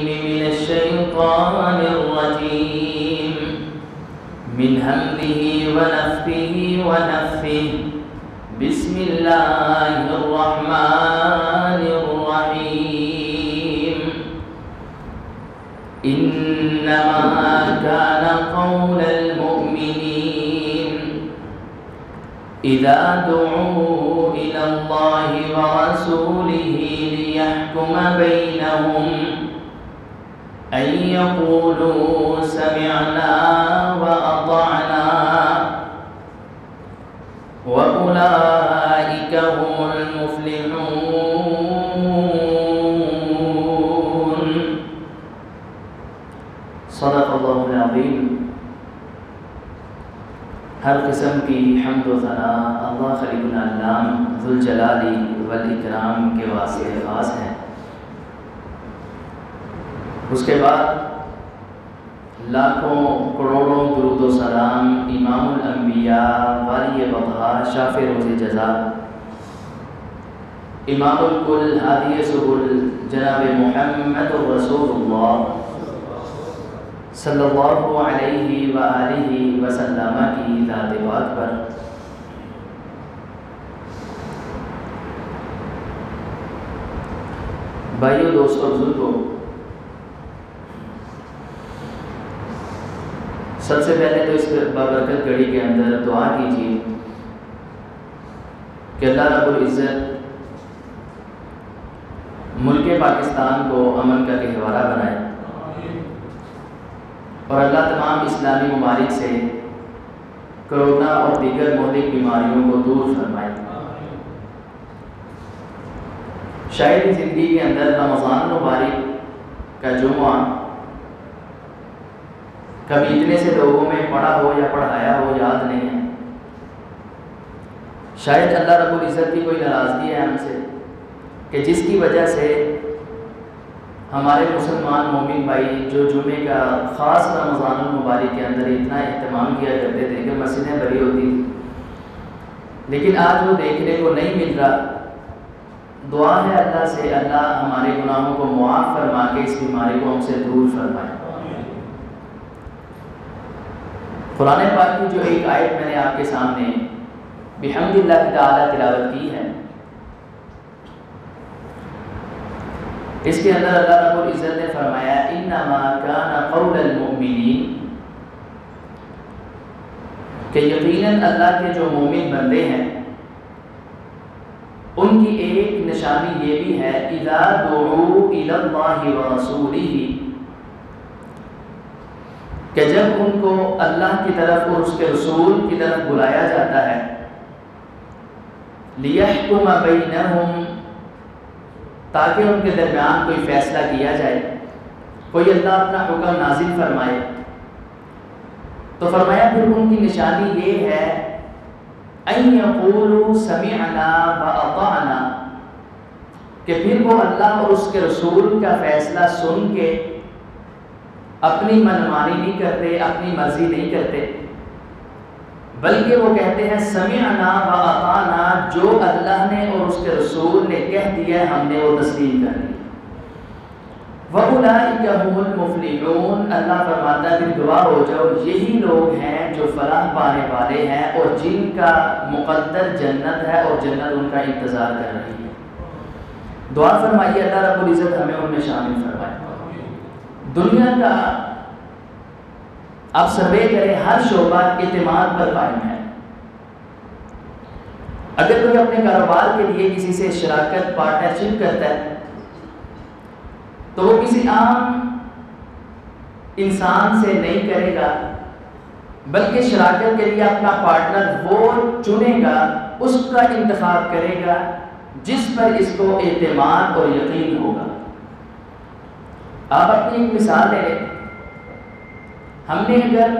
من الشيطان الرجيم من همزه ونفخه ونفثه بسم الله الرحمن الرحيم إنما كان قول المؤمنين إذا دعوا إلى الله ورسوله ليحكم بينهم أن يقولوا سمعنا وأطعنا وأولئك هم المفلحون صدق اللہ العظیم۔ ہر قسم کی حمد و ثنا اللہ خلیق الانام ذوالجلال والاکرام کے واسطے خاص ہیں۔ اس کے بعد لاکھوں کروڑوں درود و سلام امام الانبیاء والی بقا شافع روز جزا امام الکل ہادی سبل جناب محمد رسول اللہ صلی اللہ علیہ وآلہ وسلم کی ذات پاک پر بھائیو، دوستو، بزرگوں، سب سے پہلے تو اس بابرکت گھڑی کے اندر دعا کیجیے کہ اللہ رب العزت ملک پاکستان کو امن کا گہوارہ بنائے اور اللہ تمام اسلامی ممالک سے کرونا اور دیگر مہلک بیماریوں کو دور فرمائے۔ شاید زندگی کے اندر رمضان مبارک کا جمعہ کبھی اتنے سے لوگوں میں پڑھا ہو یا پڑھایا ہو یاد نہیں ہے۔ شاید اللہ رب العزت کی کوئی ناراضگی ہے ہم سے کہ جس کی وجہ سے ہمارے مسلمان مومن بھائی جو جمعے کا خاص رمضان المبارک کے اندر اتنا اہتمام کیا کرتے تھے کہ مسجدیں بھری ہوتی تھیں، لیکن آج وہ دیکھنے کو نہیں مل رہا۔ دعا ہے اللہ سے، اللہ ہمارے گناہوں کو معاف فرما کے اس بیماری کو ہم سے دور فرمائے۔ قرآن پاک کی جو ایک آیت میں نے آپ کے سامنے بحمد اللہ تعالی تلاوت کی ہے، اس کے اندر اللہ رب العزت نے فرمایا انما کان قول المؤمنین، کہ یقیناً اللہ کے جو مومن بندے ہیں ان کی ایک نشانی یہ بھی ہے اذا دعوا الی اللہ ورسولہ، کہ جب ان کو اللہ کی طرف اور اس کے رسول کی طرف بلایا جاتا ہے لیحکم بینہم، تاکہ ان کے درمیان کوئی فیصلہ کیا جائے، کوئی اللہ اپنا حکم نازل فرمائے، تو فرمایا پھر ان کی نشانی یہ ہے ان یقولوا سمعنا واطعنا، کہ پھر وہ اللہ اور اس کے رسول کا فیصلہ سن کے اپنی منمانی نہیں کرتے، اپنی مرضی نہیں کرتے، بلکہ وہ کہتے ہیں سمعنا واطعنا، جو اللہ نے اور اس کے رسول نے کہہ دیا ہم نے وہ تسلیم کر لیا۔ وَأُولَئِكَ هُمُ الْمُفْلِحُونَ، اللہ فرماتا ہے پھر دعا ہو جاؤ، یہی لوگ ہیں جو فلاح پانے والے ہیں اور جن کا مقدر جنت ہے اور جنت ان کا انتظار کر رہی ہے۔ دعا فرمائیے اللہ رب العزت ہمیں ان میں شامل فرمائے۔ دنیا کا آپ سروے کریں، ہر شعبہ اعتماد پر قائم ہے۔ اگر کوئی اپنے کاروبار کے لیے کسی سے شراکت پارٹنرشپ کرتا ہے تو وہ کسی عام انسان سے نہیں کرے گا، بلکہ شراکت کے لیے اپنا پارٹنر وہ چنے گا، اس کا انتخاب کرے گا جس پر اس کو اعتماد اور یقین ہوگا۔ آپ اپنی ایک مثال لے لیں، ہم نے اگر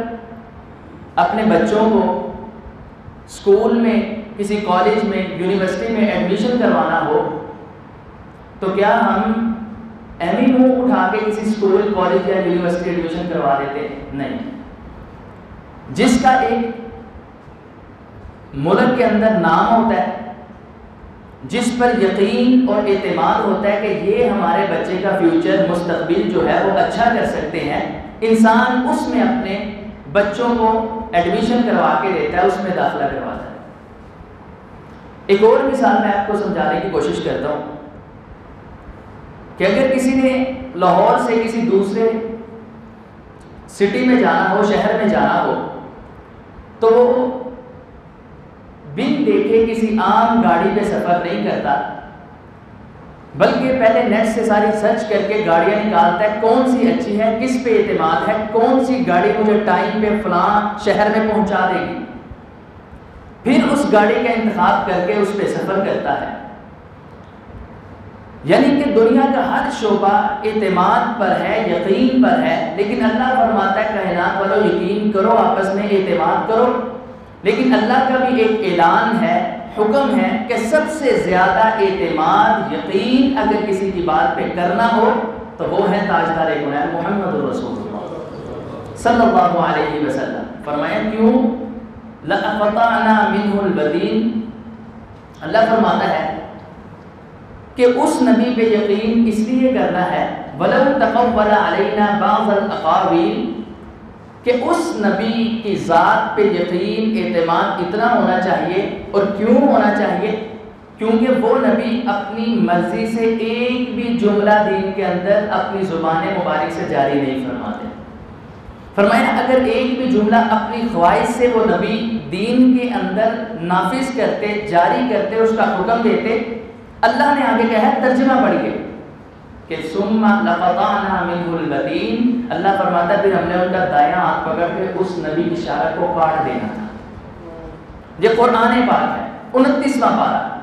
اپنے بچوں کو اسکول میں، کسی کالج میں، یونیورسٹی میں ایڈمیشن کروانا ہو تو کیا ہم اہمی منہ اٹھا کے کسی اسکول، کالج یا یونیورسٹی ایڈمیشن کروا دیتے؟ نہیں۔ جس کا ایک ملک کے اندر نام ہوتا ہے، جس پر یقین اور اعتماد ہوتا ہے کہ یہ ہمارے بچے کا فیوچر مستقبل جو ہے وہ اچھا کر سکتے ہیں، انسان اس میں اپنے بچوں کو ایڈمیشن کروا کے دیتا ہے، اس میں داخلہ کرواتا ہے۔ ایک اور مثال میں آپ کو سمجھانے کی کوشش کرتا ہوں کہ اگر کسی نے لاہور سے کسی دوسرے سٹی میں جانا ہو، شہر میں جانا ہو، تو وہ بن دیکھے کسی عام گاڑی پہ سفر نہیں کرتا، بلکہ پہلے نیٹ سے ساری سرچ کر کے گاڑیاں نکالتا ہے، کون سی اچھی ہے، کس پہ اعتماد ہے، کون سی گاڑی مجھے ٹائم پہ فلاں شہر میں پہنچا دے گی، پھر اس گاڑی کا انتخاب کر کے اس پہ سفر کرتا ہے۔ یعنی کہ دنیا کا ہر شعبہ اعتماد پر ہے، یقین پر ہے، لیکن اللہ فرماتا ہے کائنات والو یقین کرو، آپس میں اعتماد کرو، لیکن اللہ کا بھی ایک اعلان ہے، حکم ہے کہ سب سے زیادہ اعتماد، یقین اگر کسی کی بات پہ کرنا ہو تو وہ ہے تاجدار کونین محمد رسول اللہ صلی اللہ علیہ وسلم۔ فرمایا کیوں؟ لَأَقْطَعْنَا مِنْهُ الْبَدِينَ، اللہ فرماتا ہے کہ اس نبی پہ یقین اس لیے کرنا ہے وَلَوْ تَقَوَّلَ عَلَيْنَا بَعْضَ الْأَقَاوِيلِ، کہ اس نبی کی ذات پہ یقین، اعتماد اتنا ہونا چاہیے۔ اور کیوں ہونا چاہیے؟ کیونکہ وہ نبی اپنی مرضی سے ایک بھی جملہ دین کے اندر اپنی زبان مبارک سے جاری نہیں فرماتے۔ فرمایا اگر ایک بھی جملہ اپنی خواہش سے وہ نبی دین کے اندر نافذ کرتے، جاری کرتے، اس کا حکم دیتے، اللہ نے آگے کہا ہے، ترجمہ پڑھیے کہ ثم لقطعنا منه البتين، اللہ فرماتا ہے پھر ہم نے ان کا دایاں ہاتھ پکڑ کے اس نبی کی اشارت کو کاٹ دینا تھا۔ یہ قرآن پاک ہے، 29واں پارہ،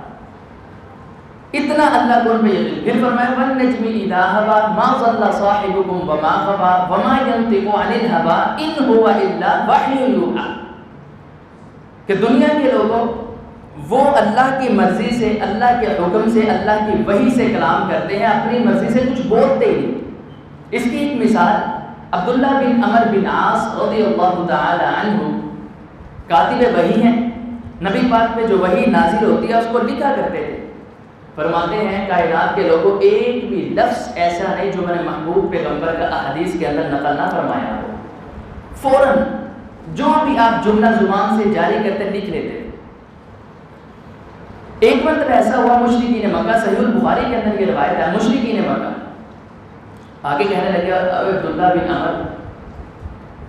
اتنا اللہ کو ان پہ یقین۔ پھر فرمایا والنجم اذا هوى ما ضل صاحبكم وما غوى وما ينطق عن الهوى ان هو الا وحي يوحى، کہ دنیا کے لوگوں وہ اللہ کی مرضی سے، اللہ کے حکم سے، اللہ کی وحی سے کلام کرتے ہیں، اپنی مرضی سے کچھ بولتے ہی نہیں۔ اس کی ایک مثال عبداللہ بن عمر بن عاص رضی اللہ تعالی عنہ کاتب وحی ہیں، نبی پاک پہ جو وحی نازل ہوتی ہے اس کو لکھا کرتے تھے۔ فرماتے ہیں کائنات کے لوگوں ایک بھی لفظ ایسا نہیں جو میں نے محبوب پیغمبر کا احادیث کے اندر نقل نہ فرمایا ہو، فوراً جو بھی آپ جملہ زبان سے جاری کرتے لکھ لیتے تھے۔ ایک مرتبہ ایسا ہوا مشرکین مکہ، صحیح البخاری کے اندر یہ روایت ہے، مشرکین مکہ آگے کہنے لگے عبداللہ بن عمر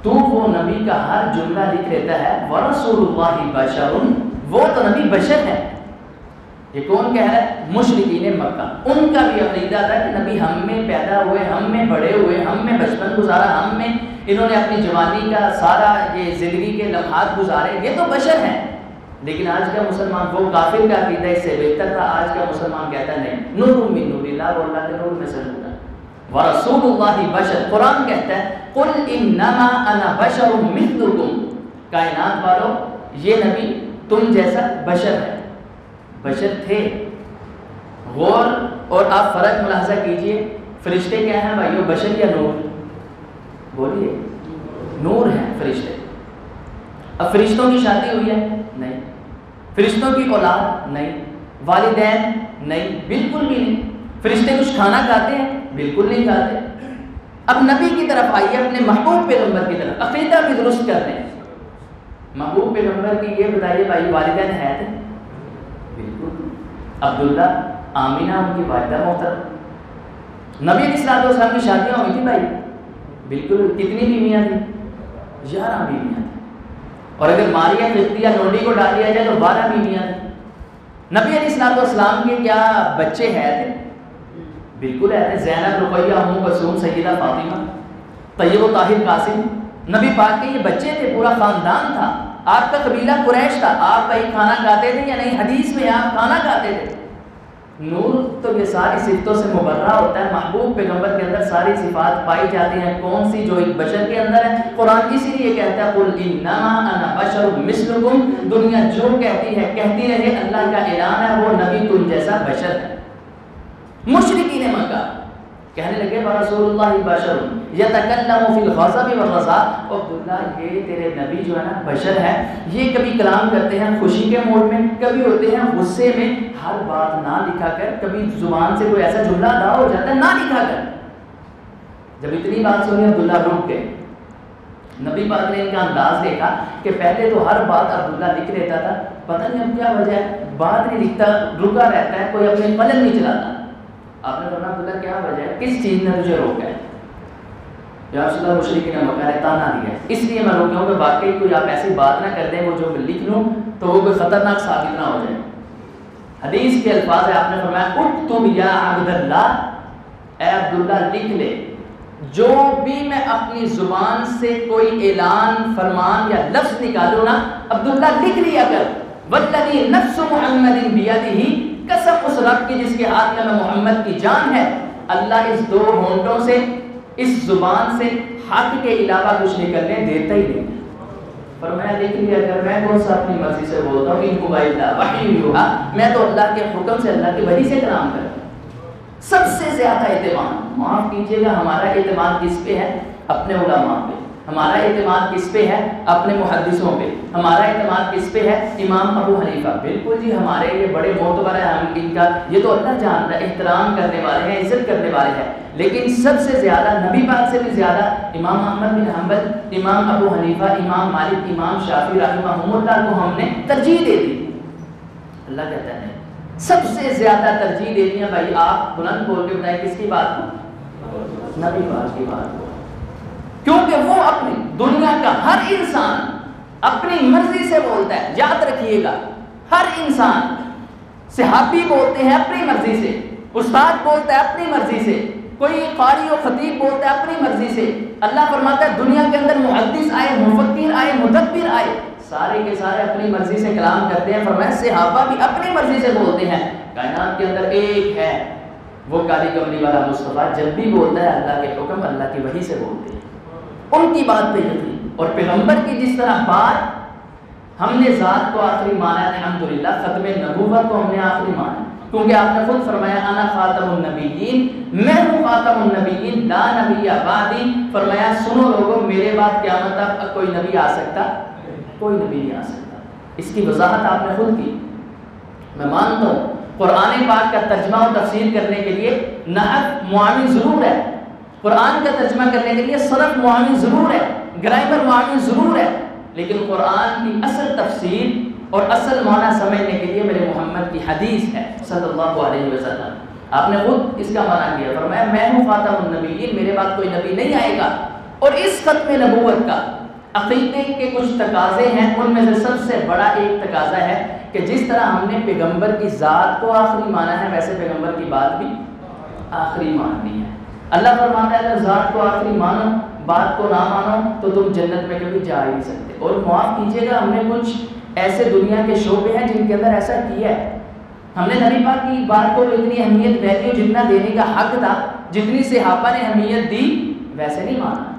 تو وہ نبی کا ہر جملہ لکھ لیتا ہے، ورسول اللہ بشر، وہ تو نبی بشر ہے۔ یہ کون کہہ رہا ہے؟ مشرکین مکہ۔ ان کا بھی عقیدہ تھا کہ نبی ہم میں پیدا ہوئے، ہم میں بڑے ہوئے، ہم میں بچپن گزارا، ہم میں انہوں نے اپنی جوانی کا سارا یہ زندگی کے لمحات گزارے، یہ تو بشر ہیں۔ لیکن آج کا مسلمان، وہ کافر کا عقیدہ اس سے بہتر تھا، آج کا مسلمان کہتا نہیں، نور من نور اللہ، وہ اللہ کے نور میں سے ہوتا ہے۔ ورسول اللہ بشر، قرآن کہتا ہے قل انما انا بشر مثلکم، کائنات والو یہ نبی تم جیسا بشر ہے، بشر تھے۔ غور اور آپ فرق ملاحظہ کیجئے، فرشتے کیا ہیں بھائیو، بشر یا نور؟ بولیے، نور ہیں فرشتے۔ اب فرشتوں کی شادی ہوئی ہے؟ نہیں۔ فرشتوں کی اولاد؟ نہیں۔ والدین؟ نہیں، بالکل بھی نہیں۔ فرشتے کچھ کھانا کھاتے ہیں؟ بالکل نہیں کھاتے۔ اب نبی کی طرف آئیے، اپنے محبوب پیغمبر کی طرف، عقیدہ بھی درست کرتے ہیں۔ محبوب پیغمبر کی یہ بتائیے بھائی والدین ہیں تھے؟ بالکل۔ عبداللہ، آمینہ ان کی والدہ محترم۔ نبی علیہ السلام کی شادیاں ہوئی تھی بھائی؟ بالکل۔ کتنی بیویاں تھیں؟ 11 بیویاں تھیں۔ اور اگر ماریہ قبطیہ لونڈی کو ڈال دیا جائے تو 12 بیویاں تھیں۔ نبی علیہ السلام کے کیا بچے ہیں تھے؟ بالکل ہے تھے، زینب، رقیہ، ام کلثوم، سیدہ فاطمہ، طیب و طاہر قاسم۔ نبی پاک کے یہ بچے تھے، پورا خاندان تھا۔ آپ کا قبیلہ قریش تھا، آپ کہیں کھانا کھاتے تھے یا نہیں؟ حدیث میں آپ کھانا کھاتے تھے۔ نور تو یہ ساری صفتوں سے مبرہ ہوتا ہے، محبوب پیغمبر کے اندر ساری صفات پائی جاتی ہیں، کون سی جو ایک بشر کے اندر ہے۔ قرآن اسی لیے کہتا ہے قل انما انا بشر مثلکم، دنیا جو کہتی ہے کہتی رہے، اللہ کا اعلان ہے وہ نبی تم جیسا بشر ہے۔ مشرکین مکہ کہنے لگے رسول اللہ بشر یتکلم فی الغضب والرضا، عبداللہ یہ تیرے نبی جو ہے نا بشر ہے، یہ کبھی کلام کرتے ہیں خوشی کے موڈ میں، کبھی ہوتے ہیں غصے میں، ہر بات نہ لکھا کر، کبھی زبان سے کوئی ایسا جملہ ادا ہو جاتا ہے نہ لکھا کر۔ جب اتنی بات سنی عبداللہ رک گئے۔ نبی پاک نے ان کا انداز دیکھا کہ پہلے تو ہر بات عبداللہ لکھ لیتا تھا، پتہ نہیں اب کیا وجہ ہے بات نہیں لکھتا، رکا رہتا ہے، کوئی اپنے قلم نہیں چلاتا۔ آپ نے فرمایا عبداللہ کیا وجہ ہے، کس چیز نے تجھے روکا ہے؟ یا رسول اللہ مشرکین نے مکہ نے تانا دیا ہے، اس لیے میں روکا ہوں کہ واقعی کوئی آپ ایسی بات نہ کر دیں وہ جو میں لکھ لوں تو وہ کوئی خطرناک ثابت نہ ہو جائے۔ حدیث کے الفاظ ہے، آپ نے فرمایا اکتب یا عبداللہ، اے عبداللہ لکھ لے، جو بھی میں اپنی زبان سے کوئی اعلان فرمان یا لفظ نکالوں نا عبداللہ لکھ لیا کر، والذی نفس محمد بیدہ، قسم اس رب کی جس کے ہاتھ میں محمد کی جان ہے، اللہ اس دو ہونٹوں سے، اس زبان سے حق کے علاوہ کچھ نکلنے دیتا ہی نہیں۔ فرمایا لکھ لیا کر، میں کون سا اپنی مرضی سے بولتا ہوں، ان کو وحی یوحا، میں تو اللہ کے حکم سے، اللہ کی وحی سے کلام کرتا ہوں۔ سب سے زیادہ اعتماد، معاف کیجیے گا، ہمارا اعتماد کس پہ ہے؟ اپنے علماء پہ۔ ہمارا اعتماد کس پہ ہے؟ اپنے محدثوں پہ۔ ہمارا اعتماد کس پہ ہے؟ امام ابو حنیفہ۔ بالکل جی، ہمارے یہ بڑے معتبر ہیں، ہم ان کا یہ تو اللہ جانتا ہے، احترام کرنے والے ہیں، عزت کرنے والے ہیں، لیکن سب سے زیادہ نبی پاک سے بھی زیادہ امام احمد بن حنبل، امام ابو حنیفہ، امام مالک، امام شافعی رحمہم اللہ کو ہم نے ترجیح دے دی۔ اللہ کہتا ہے سب سے زیادہ ترجیح دینی ہے بھائی، آپ بلند بول کے بتائیں کس کی بات کو؟ نبی پاک کی بات کو، کیونکہ وہ اپنی دنیا کا ہر انسان اپنی مرضی سے بولتا ہے۔ یاد رکھیے گا، ہر انسان، صحابی بولتے ہیں اپنی مرضی سے، استاد بولتا ہے اپنی مرضی سے، کوئی قاری و خطیب بولتا ہے اپنی مرضی سے۔ اللہ فرماتا ہے دنیا کے اندر محدث آئے، مفکر آئے، مدبر آئے، سارے کے سارے اپنی مرضی سے کلام کرتے ہیں۔ فرمایا صحابہ بھی اپنی مرضی سے بولتے ہیں۔ کائنات کے اندر ایک ہے وہ کالی کملی والا مصطفیٰ، جب بھی بولتا ہے اللہ کے حکم، اللہ کی وحی سے بولتے ہیں، ان کی بات پہ یقین۔ اور پیغمبر کی جس طرح بات ہم نے ذات کو آخری مانا ہے، الحمدللہ ختم نبوت کو ہم نے آخری مانا، کیونکہ آپ نے خود فرمایا انا خاتم النبیین، میں ہوں خاتم النبیین، لا نبی بعدی۔ فرمایا سنو لوگوں، میرے بعد قیامت تک کوئی نبی آ سکتا؟ کوئی نبی نہیں آ سکتا۔ اس کی وضاحت آپ نے خود کی۔ میں مانتا ہوں قرآن پاک کا ترجمہ و تفسیر کرنے کے لیے نحو معاون ضرور ہے، قرآن کا ترجمہ کرنے کے لیے صرف معاون ضرور ہے، گرامر معاون ضرور ہے، لیکن قرآن کی اصل تفسیر اور اصل معنی سمجھنے کے لیے میرے محمد کی حدیث ہے صلی اللہ علیہ وسلم۔ آپ نے خود اس کا معنی کیا، فرمایا میں ہوں خاتم النبیین، میرے بعد کوئی نبی نہیں آئے گا۔ اور اس ختم نبوت کا عقیدے کے کچھ تقاضے ہیں، ان میں سے سب سے بڑا ایک تقاضا ہے کہ جس طرح ہم نے پیغمبر کی ذات کو آخری مانا ہے، ویسے پیغمبر کی بات بھی آخری ماننی ہے۔ اللہ فرماتا ہے اگر ذات کو آخری مانو، بات کو نہ مانو تو تم جنت میں کبھی جا ہی نہیں سکتے۔ اور معاف کیجیے گا، ہم نے کچھ ایسے دنیا کے شعبے ہیں جن کے اندر ایسا کیا ہے۔ ہم نے نبی پاک کی بات کو اتنی اہمیت ویلیو جتنا دینے کا حق تھا، جتنی صحابہ نے اہمیت دی، ویسے نہیں مانا۔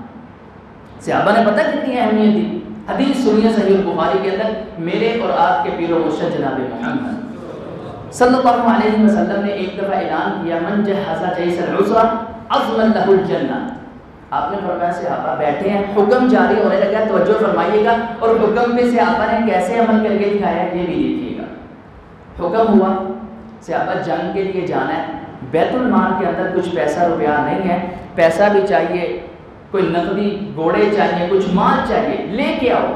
صحابہ نے پتہ کتنی اہمیت دی۔ حدیث سنیے صحیح البخاری کے اندر، میرے اور آپ کے پیر و مرشد جناب محمد صلی اللہ علیہ وسلم نے ایک دفعہ اعلان کیا من جہز جیش العسرہ عظم لہ الجنہ۔ آپ نے فرمایا صحابہ بیٹھے ہیں، حکم جاری ہونے لگا، توجہ فرمائیے گا، اور حکم پہ صحابہ نے کیسے عمل کر کے دکھایا یہ بھی دیکھیے گا۔ حکم ہوا صحابہ جنگ کے لیے جانا ہے، بیت المال کے اندر کچھ پیسہ روپیہ نہیں ہے، پیسہ بھی چاہیے، کوئی نقدی گھوڑے چاہیے، کچھ مال چاہیے، لے کے آؤ۔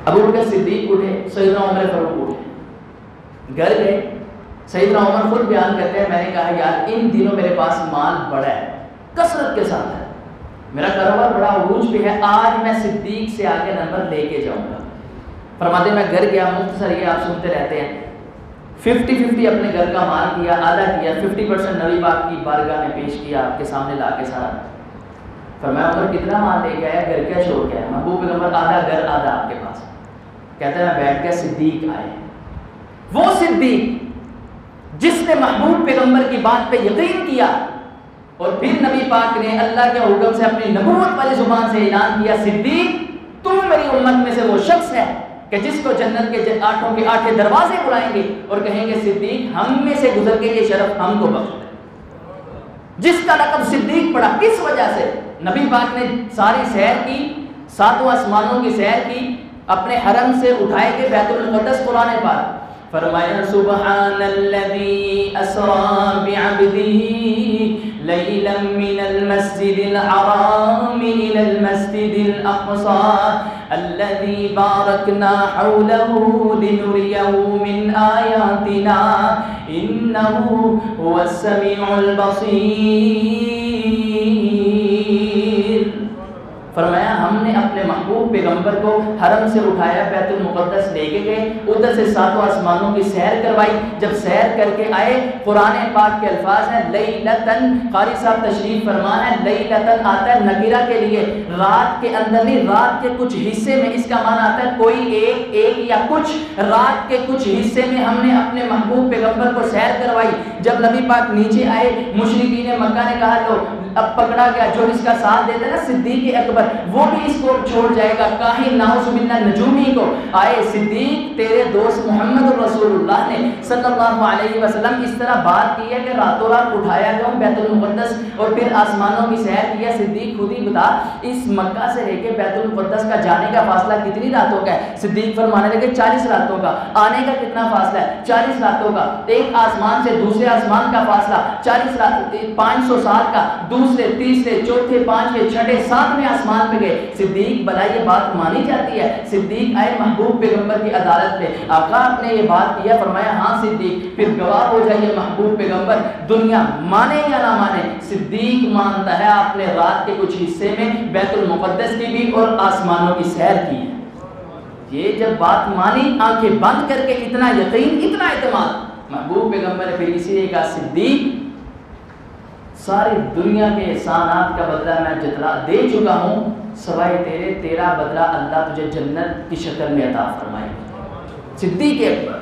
ابو بکر صدیق اٹھے، سیدنا عمر فاروق اٹھے، گھر گئے۔ سیدنا عمر خود بیان کرتے ہیں میں نے کہا یار ان دنوں میرے پاس مال بڑا ہے، کثرت کے ساتھ ہے، میرا کاروبار بڑا عروج پہ ہے، آج میں صدیق سے آگے نمبر لے کے جاؤں گا۔ فرماتے میں گھر گیا، مختصر یہ آپ سنتے رہتے ہیں، 50-50 اپنے گھر کا مال کیا، آدھا کیا، 50% نبی پاک کی بارگاہ میں پیش کیا، آپ کے سامنے لا کے سارا۔ فرمایا عمر کتنا مال لے کے آیا، گھر کیا چھوڑ کے آیا؟ محبوب پیغمبر آدھا گھر آدھا آپ کے پاس۔ کہتا ہے میں بیٹھ کے صدیق آئے، وہ صدیق جس نے محبوب پیغمبر کی بات پہ یقین کیا، اور پھر نبی پاک نے اللہ کے حکم سے اپنی نبوت والی زبان سے اعلان کیا صدیق تم میری امت میں سے وہ شخص ہے کہ جس کو جنت کے 8 کے 8 دروازے بلائیں گے اور کہیں گے صدیق ہم میں سے گزر کے یہ شرف ہم کو بخش دے۔ جس کا لقب صدیق پڑا کس وجہ سے؟ نبی پاک نے ساری سیر کی، 7 آسمانوں کی سیر کی، اپنے حرم سے اٹھائے کے بیت المقدس قرآن پاک فرمایا سبحان الذی اسری بعبدہ لیلا من المسجد الحرام الى المسجد الاقصى الذي باركنا حوله لنريه من آياتنا إنه هو السميع البصير۔ فرمایا ہم نے اپنے محبوب پیغمبر کو حرم سے اٹھایا، بیت المقدس لے کے گئے، ادھر سے 7 آسمانوں کی سیر کروائی۔ جب سیر کر کے آئے، قرآن پاک کے الفاظ ہیں لیلتن، قاری صاحب تشریف فرما ہے، لیلتن آتا ہے نکیرہ کے لیے، رات کے اندر نہیں، رات کے کچھ حصے میں، اس کا معنی آتا ہے کوئی ایک یا کچھ، رات کے کچھ حصے میں ہم نے اپنے محبوب پیغمبر کو سیر کروائی۔ جب نبی پاک نیچے آئے، مشرکین مکہ نے کہا لو اب پکڑا گیا، جو اس کا ساتھ دیتا ہے نا صدیق اکبر، وہ بھی اس کو چھوڑ جائے گا، کاہن نعوذ باللہ نجومی کو۔ آئے صدیق تیرے دوست محمد رسول اللہ نے صلی اللہ علیہ وسلم اس طرح بات کی ہے کہ راتوں رات اٹھایا گیا بیت المقدس اور پھر آسمانوں کی سیر کیا۔ صدیق خود ہی بتا اس مکہ سے لے کے بیت المقدس کا جانے کا فاصلہ کتنی راتوں کا ہے؟ صدیق فرمانے لگے 40 راتوں کا۔ آنے کا کتنا فاصلہ ہے؟ 40 راتوں کا۔ ایک آسمان سے دوسرے آسمان کا فاصلہ 40 رات، 500 سال کا۔ دوسرے، تیسرے، چوتھے، پانچویں، چھٹے، 7ویں آسمان پہ گئے۔ صدیق بلا یہ بات مانی جاتی ہے؟ صدیق آئے محبوب پیغمبر کی عدالت میں، آقا آپ نے یہ بات کیا؟ فرمایا ہاں صدیق، پھر گواہ ہو جائیے محبوب پیغمبر، دنیا مانے یا نہ مانے صدیق مانتا ہے آپ نے رات کے کچھ حصے میں بیت المقدس کی بھی اور آسمانوں کی سیر کی ہے۔ یہ جب بات مانی، آنکھیں بند کر کے، اتنا یقین، اتنا اعتماد، محبوب پیغمبر نے پھر اسی لیے کہا صدیق ساری دنیا کے احسانات کا بدلہ میں جتلا دے چکا ہوں، سوائے تیرا بدلہ اللہ تجھے جنت کی شکل میں عطا فرمائے۔ صدیق اکبر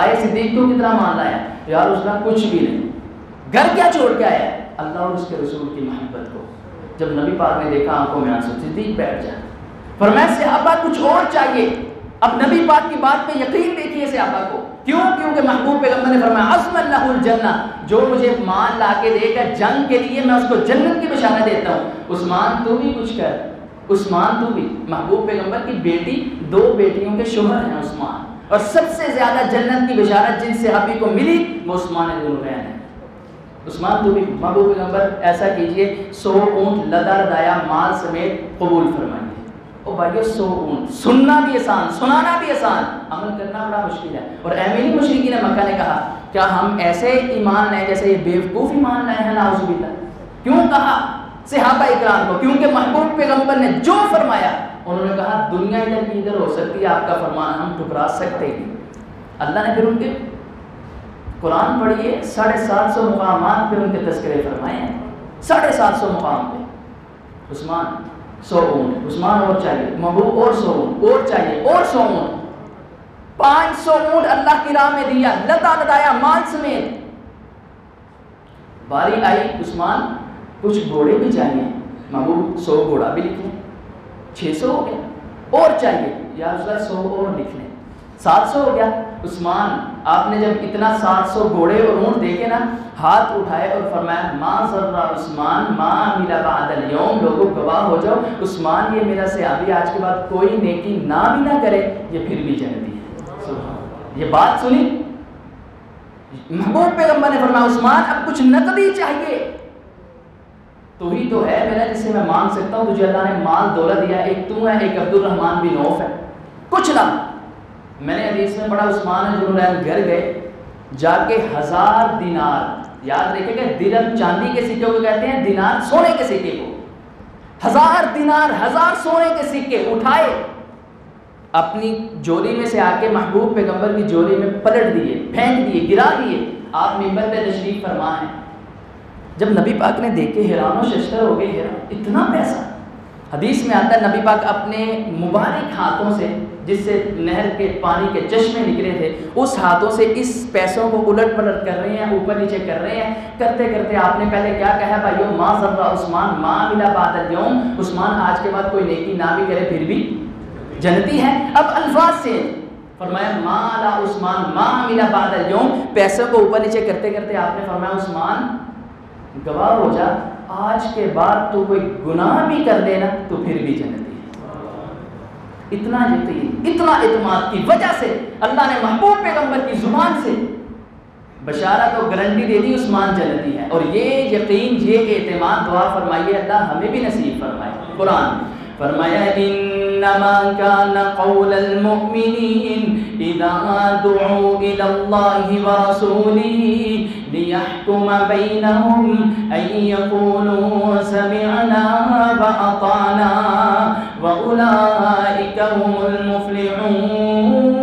آئے، صدیق تو کتنا مان لایا یار، اس نے کچھ بھی نہیں، گھر کیا چھوڑ کے آیا؟ اللہ اور اس کے رسول کی محبت کو۔ جب نبی پاک نے دیکھا آنکھوں میں آنسو، صدیق بیٹھ جائے۔ فرمایا صحابہ کچھ اور چاہیے، اب نبی پاک کی بات پہ یقین دیکھیے صحابہ کو، کیوں؟ کیونکہ محبوب پیغمبر نے فرمایا عزم اللہ الجنہ، جو مجھے مال لا کے دے گا جنگ کے لیے میں اس کو جنت کی بشارت دیتا ہوں۔ عثمان تو بھی کچھ کر، عثمان تو بھی، محبوب پیغمبر کی بیٹی، 2 بیٹیوں کے شوہر ہیں عثمان، اور سب سے زیادہ جنت کی بشارت جن صحابی کو ملی وہ عثمان ذوالنورین ہے۔ عثمان تو بھی، محبوب پیغمبر ایسا کیجئے 100 اونٹ لدا لدایا مال سمیت قبول فرمائیے۔ او بھائیو 100 اونٹ، سننا بھی آسان، سنانا بھی آسان، عمل کرنا بڑا مشکل ہے۔ اور ایمینی مشرکین مکہ نے کہا کیا ہم ایسے ایمان لائیں جیسے یہ بیوقوف ایمان لائے ہیں؟ نعوذ باللہ۔ کیوں کہا صحابہ اکرام کو؟ کیونکہ محبوب پیغمبر نے جو فرمایا، انہوں نے کہا دنیا ادھر کی ادھر ہو سکتی ہے، آپ کا فرمان ہم ٹھکرا سکتے ہیں۔ اللہ نے پھر ان کے قرآن پڑھیے 750 مقامات پہ ان کے تذکرے فرمائے ہیں، 750 مقام پہ۔ عثمان 100 اونٹ، عثمان اور چاہیے، محبوب اور 100 اونٹ، اور چاہیے، اور 100 اونٹ، 500 اونٹ اللہ کی راہ میں دیا، لدا لدایا مال سمیت۔ باری آئی عثمان کچھ گھوڑے بھی چاہیے، محبوب 100 گھوڑا بھی لکھ لیں، 600 ہو گیا، اور چاہیے یا رسول اللہ 100 اور لکھ لیں، 700 ہو گیا۔ عثمان آپ نے جب اتنا 700 گھوڑے اور اونٹ دیکھے نا، ہاتھ اٹھائے اور فرمایا ما ذرہ عثمان ما عمل بعد اليوم، لوگوں گواہ ہو جاؤ عثمان یہ میرا صحابی آج کے بعد کوئی نیکی نہ بھی نہ کرے یہ پھر بھی جنتی ہے۔ یہ بات سنی محبوب پیغمبر نے فرمایا عثمان اب کچھ نقدی چاہیے، تو ہی تو ہے میرا جسے میں مانگ سکتا ہوں، تجھے اللہ نے مال دولت دیا، ایک تو ہے، ایک عبد الرحمن بن عوف ہے، کچھ نہ۔ میں نے حدیث میں پڑھا عثمان ذوالنورین گھر گئے، جا کے 1000 دینار، یاد رکھے کہ درہم چاندی کے سکے کو کہتے ہیں، دینار سونے کے سکے کو، 1000 دینار، 1000 سونے کے سکے اٹھائے، اپنی جولی میں سے آ کے محبوب پیغمبر کی جولی میں پلٹ دیے، پھینک دیے، گرا دیے۔ آپ منبر پہ تشریف فرما ہیں، جب نبی پاک نے دیکھے حیران و ششدر ہو گئے، حیران اتنا پیسہ۔ حدیث میں آتا ہے نبی پاک اپنے مبارک ہاتھوں سے، جس سے نہر کے پانی کے چشمے نکلے تھے، اس ہاتھوں سے اس پیسوں کو الٹ پلٹ کر رہے ہیں، اوپر نیچے کر رہے ہیں، کرتے کرتے آپ نے پہلے کیا کہا بھائیو ما ذرہ عثمان ما عمل بعد اليوم، عثمان آج کے بعد کوئی نیکی نہ بھی کرے پھر بھی جنتی ہے۔ اب الفاظ سے فرمایا ما علی عثمان ما عمل بعد اليوم، پیسوں کو اوپر نیچے کرتے کرتے آپ نے فرمایا عثمان گواہ ہو جا آج کے بعد تو کوئی گناہ بھی کر دینا تو پھر بھی جنتی ہے۔ اتنا یقین، اتنا اعتماد کی وجہ سے اللہ نے محبوب پیغمبر کی زبان سے بشارت اور گارنٹی دے دی عثمان جنتی ہے۔ اور یہ یقین، یہ اعتماد، دعا فرمائیے اللہ ہمیں بھی نصیب فرمائے۔ قرآن فرمایا انما كان قول المؤمنين اذا دعوا الى الله ورسوله ليحكم بينهم ان يقولوا سمعنا واطعنا واولئك هم المفلحون۔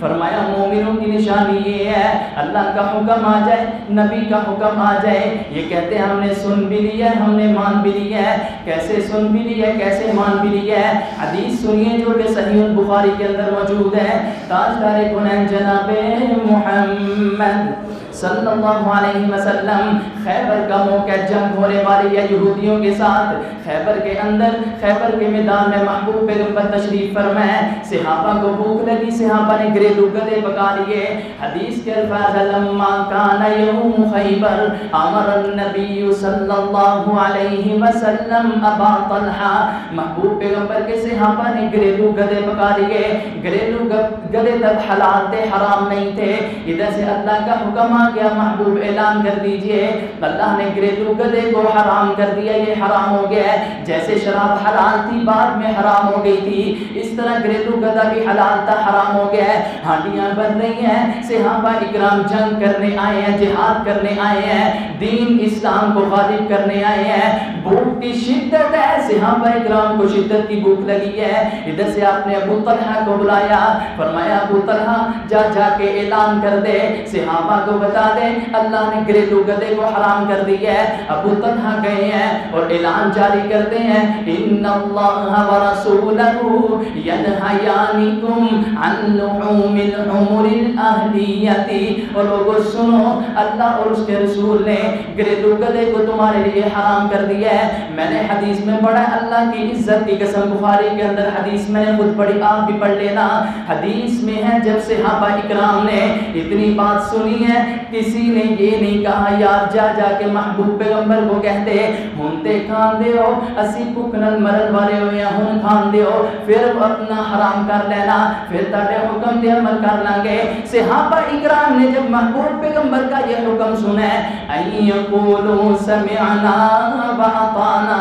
فرمایا مومنوں کی نشانی یہ ہے اللہ کا حکم آ جائے، نبی کا حکم آ جائے، یہ کہتے ہیں ہم نے سن بھی لیا ہے، ہم نے مان بھی لیا ہے۔ کیسے سن بھی لیا ہے، کیسے مان بھی لیا ہے؟ حدیث سنیے جو کہ صحیح البخاری کے اندر موجود ہے۔ تاجدار کونین جناب محمد صلی اللہ علیہ وسلم خیبر کا موقع، جنگ ہونے والی ہے یہودیوں کے ساتھ۔ خیبر کے اندر، خیبر کے میدان میں محبوب پیغمبر تشریف فرمائے۔ صحابہ کو بھوک لگی، صحابہ نے گریلو گدے پکا لیے۔ حدیث کے الفاظ لما کان یوم خیبر امر النبی صلی اللہ علیہ وسلم ابا طلحہ، محبوب پیغمبر کے صحابہ نے گریلو گدے پکا لیے۔ گریلو گدے تب حلال تھے، حرام نہیں تھے۔ ادھر سے اللہ کا حکم آ گیا، محبوب اعلان کر دیجئے اللہ نے گریلو گدے کو حرام کر دیا، یہ حرام ہو گیا ہے۔ جیسے شراب حلال تھی بعد میں حرام ہو گئی تھی، اس طرح گریلو گدا بھی حلال تھا، حرام ہو گیا ہے۔ ہانڈیاں بن رہی ہیں، صحابہ اکرام جنگ کرنے آئے ہیں، جہاد کرنے آئے ہیں، دین اسلام کو غالب کرنے آئے ہیں۔ بھوک کی شدت ہے، صحابہ اکرام کو شدت کی بھوک لگی ہے۔ ادھر سے آپ نے ابو طلحہ کو بلایا، فرمایا ابو طلحہ جا کے اعلان کر دے، صحابہ کو بتا دے اللہ نے گریلو گدے کو حرام کر دیا ہے۔ ابو طلحہ گئے ہیں اور اعلان جاری کرتے ہیں ان اللہ ورسولہ ینہیانکم عن لحوم الحمر الاہلیۃ۔ اور لوگوں سنو، اللہ اور اس کے رسول نے گریلو گدے کو تمہارے لیے حرام کر دیا ہے۔ میں نے حدیث میں پڑھا، اللہ کی عزت کی قسم، بخاری کے اندر حدیث میں نے خود پڑھی، آپ بھی پڑھ لینا۔ حدیث میں ہے جب صحابہ اکرام نے اتنی بات سنی ہے، کسی نے یہ نہیں کہا یار جا کے محبوب پیغمبر کو کہتے ہنتے کھان دے ہو، اسی پکنل مرل والے ہو یا ہن کھان دے ہو، پھر اپنا حرام کر لینا، پھر تاڑے حکم دے عمل کر لانگے۔ صحابہ اکرام نے جب محبوب پیغمبر کا یہ حکم سنا ہے این یقولوا سمعنا واطعنا،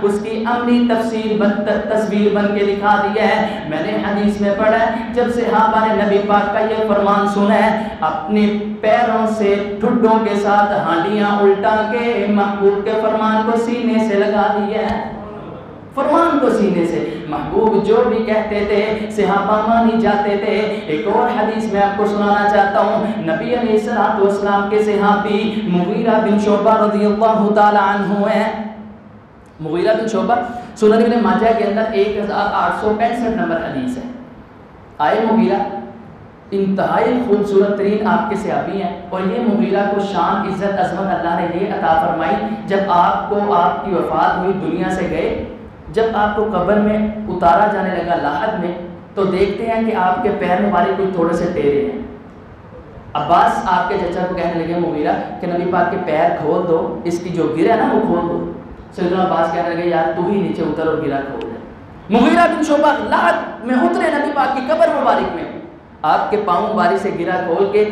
اس کی عملی تصویر بن کے دکھا دی ہے۔ میں نے حدیث میں پڑھا ہے جب صحابہ نے نبی پاک کا یہ فرمان سنا ہے، اپنے پیروں سے ٹھڈوں کے ساتھ ہانڈیاں الٹا کے محبوب کے فرمان کو سینے سے لگا دیا ہے۔ فرمان کو سینے سے محبوب جو بھی کہتے تھے صحابہ مانی جاتے تھے۔ ایک اور حدیث میں آپ کو سنانا چاہتا ہوں، نبی علیہ الصلوۃ والسلام کے صحابی مغیرہ بن شعبہ رضی اللہ تعالی عنہ ہیں۔ مغیرہ بن شعبہ سنن ابن ماجہ کے اندر 1865 نمبر حدیث ہے۔ آئے مغیرہ انتہائی خوبصورت ترین آپ کے صحابی ہیں، اور یہ مغیرہ کو شان، عزت، عظمت اللہ نے یہ عطا فرمائی جب آپ کو آپ کی وفات ہوئی، دنیا سے گئے، جب آپ کو قبر میں اتارا جانے لگا لاحد میں، تو دیکھتے ہیں کہ آپ کے پیر مبارک کچھ تھوڑے سے ٹیڑھے ہیں۔ عباس آپ کے چچا کو کہنے لگے مغیرہ کہ نبی پاک کے پیر کھول دو، اس کی جو گرہ ہے نا وہ کھول دو۔ سیدنا عباس کہنے لگے یار تو ہی نیچے اتر اور گرہ کھول دے۔ مغیرہ بن شعبہ لاحد میں اترے نبی پاک کی قبر مبارک میں، آپ کے پاؤں مبارک سے گرہ کھول کے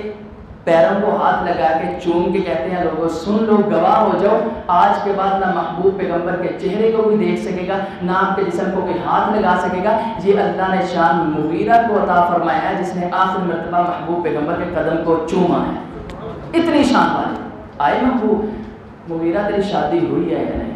پیروں کو ہاتھ لگا کے چوم کے کہتے ہیں لوگوں سن لو، گواہ ہو جاؤ، آج کے بعد نہ محبوب پیغمبر کے چہرے کو کوئی دیکھ سکے گا، نہ آپ کے جسم کو کوئی ہاتھ لگا سکے گا۔ یہ اللہ نے شان مغیرہ کو عطا فرمایا ہے جس نے آخر مرتبہ محبوب پیغمبر کے قدم کو چوما ہے، اتنی شان والی۔ آئے محبوب مغیرہ تیری شادی ہوئی ہے یا نہیں؟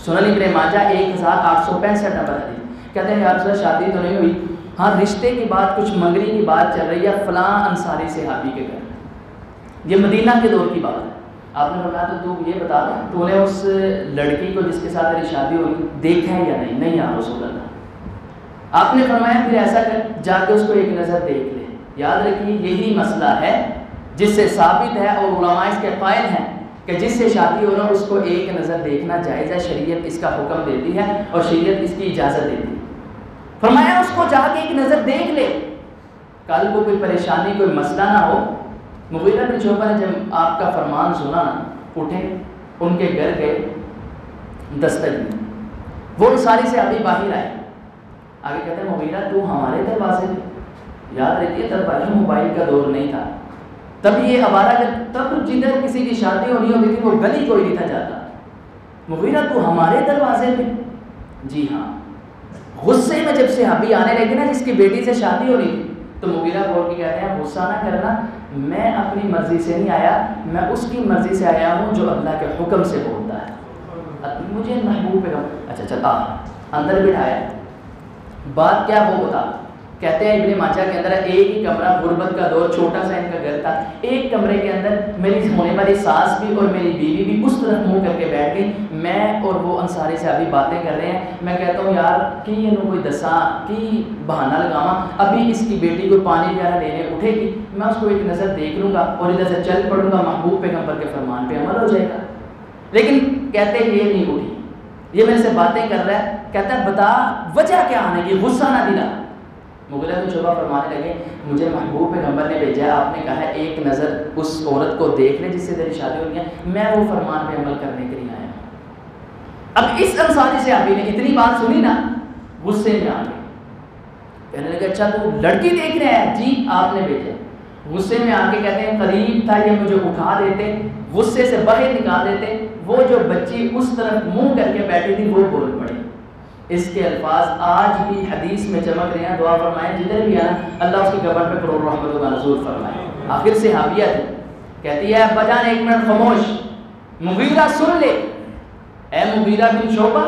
سنن ابن ماجہ 1865 نمبر حدیث، کہتے ہیں یا رسول اللہ شادی تو نہیں ہوئی، ہاں رشتے کی بات، کچھ منگنی کی بات چل رہی ہے فلاں انصاری صحابی کے گھر۔ یہ مدینہ کے دور کی بات ہے۔ آپ نے فرمایا تو یہ بتا تو نے اس لڑکی کو جس کے ساتھ تیری شادی ہوئی دیکھا ہے یا نہیں؟ نہیں یا رسول اللہ۔ آپ نے فرمایا پھر ایسا کر جا کے اس کو ایک نظر دیکھ لے۔ یاد رکھیے یہی مسئلہ ہے جس سے ثابت ہے اور علماء اس کے قائل ہیں کہ جس سے شادی ہو رہا اس کو ایک نظر دیکھنا جائز ہے، شریعت اس کا حکم دیتی ہے اور شریعت اس کی اجازت دیتی ہے۔ فرمایا اس کو جا کے ایک نظر دیکھ لے، کل کو کوئی پریشانی، کوئی مسئلہ نہ ہو مغیرہ بن شعبہ نے جب آپ کا فرمان سنا نا، اٹھے، ان کے گھر گئے، دستک دی، وہ ساری سے ابھی باہر آئے، آگے کہتے ہیں مغیرہ تو ہمارے دروازے پہ، یاد رکھیے تب موبائل کا دور نہیں تھا، تب یہ آوارہ، تب جدھر کسی کی شادی ہونی ہوتی تھی وہ گلی کوئی نہیں تھا جاتا، مغیرہ تو ہمارے دروازے پہ؟ جی ہاں۔ غصے میں جب صحابی آنے لگے نا جس کی بیٹی سے شادی ہو رہی تھی، تو مغیرہ بول کے کہتے ہیں غصہ نہ کرنا، میں اپنی مرضی سے نہیں آیا، میں اس کی مرضی سے آیا ہوں جو اللہ کے حکم سے بولتا ہے، مجھے محبوب پیغمبر، اچھا چل اندر بٹھایا، بات کیا وہ بتا، کہتے ہیں ابن ماجہ کے اندر ایک ہی کمرہ، غربت کا دور، چھوٹا سا ان کا گھر تھا، ایک کمرے کے اندر میری ہونے والی ساس بھی اور میری بیوی بھی اس طرح منہ کر کے بیٹھ گئی، میں اور وہ انصاری سے ابھی باتیں کر رہے ہیں، میں کہتا ہوں یار کہ یہ کوئی دساں کی بہانہ لگاواں، ابھی اس کی بیٹی کو پانی وغیرہ لینے اٹھے گی، میں اس کو ایک نظر دیکھ لوں گا اور ادھر سے چل پڑوں گا، محبوب پیغمبر کے فرمان پہ عمل ہو جائے گا۔ لیکن کہتے ہیں یہ نہیں اٹھی، یہ میرے سے باتیں کر رہا ہے، کہتا ہے بتا وجہ کیا آنے کی، غصہ نہ دلا۔ مغیرہ بن شعبہ فرمانے لگے مجھے محبوب پیغمبر نے بھیجا، آپ نے کہا ہے ایک نظر اس عورت کو دیکھ لے جس سے تیری شادی ہوئی ہے، میں وہ فرمان پہ عمل کرنے کے لیے آیا ہوں۔ اب اس انصاری سے ابھی نے اتنی بات سنی نا، غصے میں آ گئے، کہنے لگے اچھا تو لڑکی دیکھ رہے ہیں؟ جی آپ نے بھیجا۔ غصے میں آ کے کہتے ہیں قریب تھا یہ مجھے اٹھا دیتے، غصے سے باہر نکال دیتے، وہ جو بچی اس طرف منہ کر کے بیٹھی تھی وہ بول پڑی۔ اس کے الفاظ آج بھی حدیث میں چمک رہے ہیں، دعا فرمائیں جدھر بھی آنا اللہ اس کی قبر پہ کروڑ رحمتوں کا نزول فرمائے۔ آخر صحابیہ تھی، کہتی ہے ابا جان ایک منٹ خاموش، مغیرہ سن لے، اے مغیرہ بن شعبہ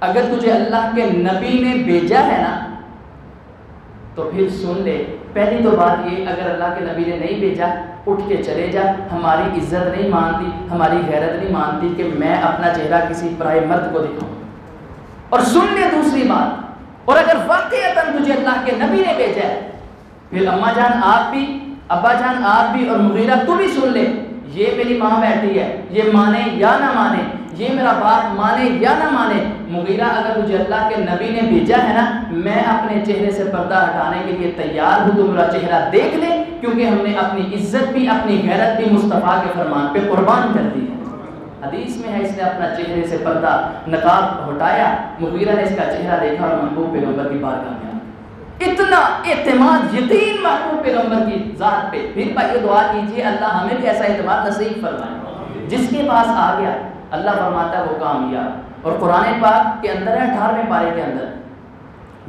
اگر تجھے اللہ کے نبی نے بھیجا ہے نا تو پھر سن لے، پہلی تو بات یہ اگر اللہ کے نبی نے نہیں بھیجا اٹھ کے چلے جا، ہماری عزت نہیں مانتی، ہماری غیرت نہیں مانتی کہ میں اپنا چہرہ کسی پرائے مرد کو دکھاؤں۔ اور سن لے دوسری بات، اور اگر واقعتاً تجھے اللہ کے نبی نے بھیجا ہے پھر اماں جان آپ بھی، ابا جان آپ بھی، اور مغیرہ تو بھی سن لے، یہ میری ماں بیٹھی ہے، یہ مانے یا نہ مانے، یہ میرا باپ مانے یا نہ مانے، مغیرہ اگر تجھے اللہ کے نبی نے بھیجا ہے نا میں اپنے چہرے سے پردہ ہٹانے کے لیے تیار ہوں، تو میرا چہرہ دیکھ لے، کیونکہ ہم نے اپنی عزت بھی اپنی غیرت بھی مصطفیٰ کے فرمان پہ قربان کر دی ہے۔ حدیث میں ہے اس نے اپنا چہرے سے پردہ نقاب ہٹایا، مغیرہ نے اس کا چہرہ دیکھا اور محبوب پیغمبر کی بارگاہ میں اتنا اعتماد یقین محبوب پیغمبر کی ذات پہ، پھر بھائی دعا کیجئے اللہ ہمیں بھی ایسا اعتماد نصیب فرمائے، جس کے پاس آ گیا اللہ فرماتا ہے وہ کامیاب۔ اور قرآن پاک کے اندر ہے 18ویں پارے کے اندر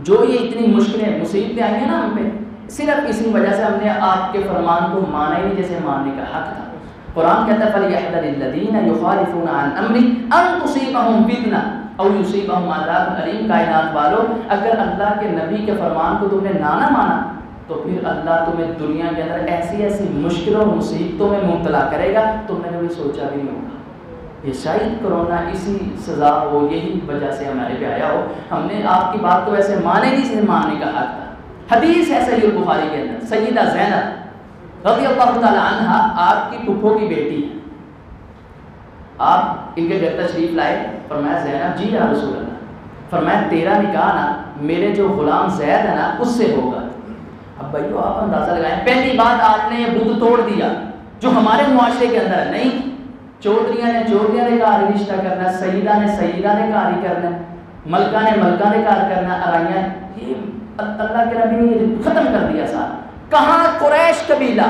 جو یہ اتنی مشکلیں مصیبتیں آئی ہیں نا ہم پہ، صرف اسی وجہ سے ہم نے آپ کے فرمان کو مانا ہی نہیں جیسے ماننے کا حق تھا۔ قرآن کہتا ہے فَلْيَحْذَرِ الَّذِينَ يُخَالِفُونَ عَنْ أَمْرِهِ أَن تُصِيبَهُمْ فِتْنَةٌ أَوْ يُصِيبَهُمْ عَذَابٌ أَلِيمٌ۔ کائنات والو اگر اللہ کے نبی کے فرمان کو تم نے نہ مانا تو پھر اللہ تمہیں دنیا کے اندر ایسی ایسی مشکلوں اور مصیبتوں میں مبتلا کرے گا تم نے کبھی سوچا بھی نہیں ہوگا۔ یہ شاید کرونا اسی سزا ہو، یہی وجہ سے ہمارے پہ آیا ہو، ہم نے آپ کی بات کو ایسے مانے نہیں جسے ماننے کا حق تھا۔ حدیث ہے صحیح البخاری کے اندر، سیدہ زینب رضی اللہ تعالی عنہ آپ کی پھپھو کی بیٹی ہے، آپ ان کے گھر تشریف لائے، فرمایا زینب جی یا رسول اللہ، فرمایا تیرا نکاح نا میرے جو غلام زید ہے نا اس سے ہوگا۔ اب بھائیو آپ اندازہ لگائیں، پہلی بات آپ نے یہ بت توڑ دیا جو ہمارے معاشرے کے اندر ہے، نہیں چودھریاں نے کہا رشتہ کرنا، سیدہ نے کہا ہی کرنا، ملکہ نے کہا کرنا، ارائیاں، یہ اللہ کے نبی نے ختم کر دیا سارا۔ کہاں قریش قبیلہ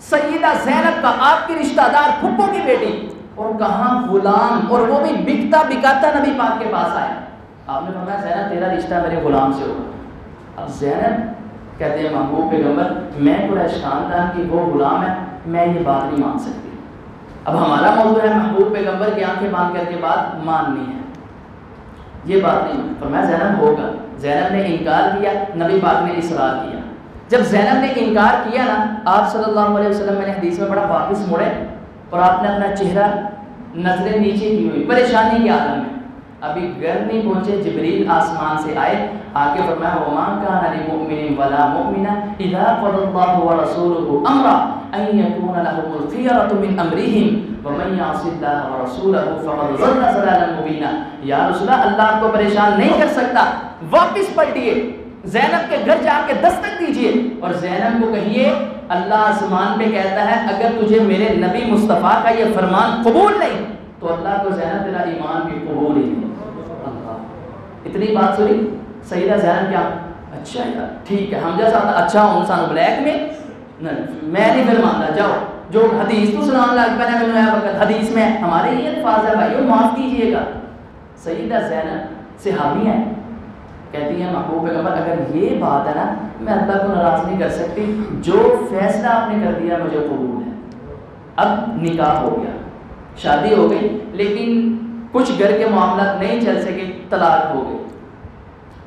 سیدہ زینب کا آپ کی رشتہ دار پھپھو کی بیٹی، اور کہاں غلام، اور وہ بھی بکتا بکاتا نبی پاک کے پاس آیا۔ آپ نے فرمایا زینب تیرا رشتہ میرے غلام سے ہوگا۔ اب زینب کہتے ہیں محبوب پیغمبر میں قریش خاندان کی وہ غلام ہے، میں یہ بات نہیں مان سکتی۔ اب ہمارا موضوع ہے محبوب پیغمبر کی آنکھیں باندھ کر کے بات ماننی ہے، یہ بات نہیں۔ فرمایا زینب ہوگا۔ زینب نے انکار کیا، نبی پاک نے اصرار کیا۔ جب زینب نے انکار کیا نا آپ صلی اللہ علیہ وسلم میں نے حدیث میں بڑا واپس مڑے اور آپ نے اپنا چہرہ نظریں نیچے کی ہوئی پریشانی کے عالم میں، ابھی گھر نہیں پہنچے جبریل آسمان سے آئے، آ کے فرمایا وَمَا كَانَ لِمُؤْمِنٍ وَلَا مُؤْمِنَةٍ إِذَا قَضَى اللَّهُ وَرَسُولُهُ أَمْرًا أَن يَكُونَ لَهُمُ الْخِيَرَةُ مِنْ أَمْرِهِمْ وَمَن يَعْصِ اللَّهَ وَرَسُولَهُ فَقَدْ ضَلَّ ضَلَالًا مُبِينًا۔ یا رسول اللہ، اللہ آپ کو پریشان نہیں کر سکتا، واپس پلٹیے، زینب کے گھر جا کے دستک دیجئے اور زینب کو کہیے اللہ آسمان پہ کہتا ہے اگر تجھے میرے نبی مصطفیٰ کا یہ فرمان قبول نہیں تو اللہ کو زینب تیرا ایمان بھی قبول ہی نہیں. اللہ اتنی بات سنی سیدہ زینب کیا اچھا یار ٹھیک ہے ہم جیسا اچھا ہوں سانو بلیک میں میں نہیں پھر مانتا جاؤ جو حدیث تو سنان لگ پہ نے وقت حدیث میں ہمارے یہ الفاظ ہے بھائیو معاف کیجئے گا. سیدہ زینب صحابی ہیں کہتی ہیں محبوب پیغمبر اگر یہ بات ہے نا میں اللہ کو ناراض نہیں کر سکتی جو فیصلہ آپ نے کر دیا مجھے قبول ہے. اب نکاح ہو گیا شادی ہو گئی لیکن کچھ گھر کے معاملات نہیں چل سکے طلاق ہو گئی.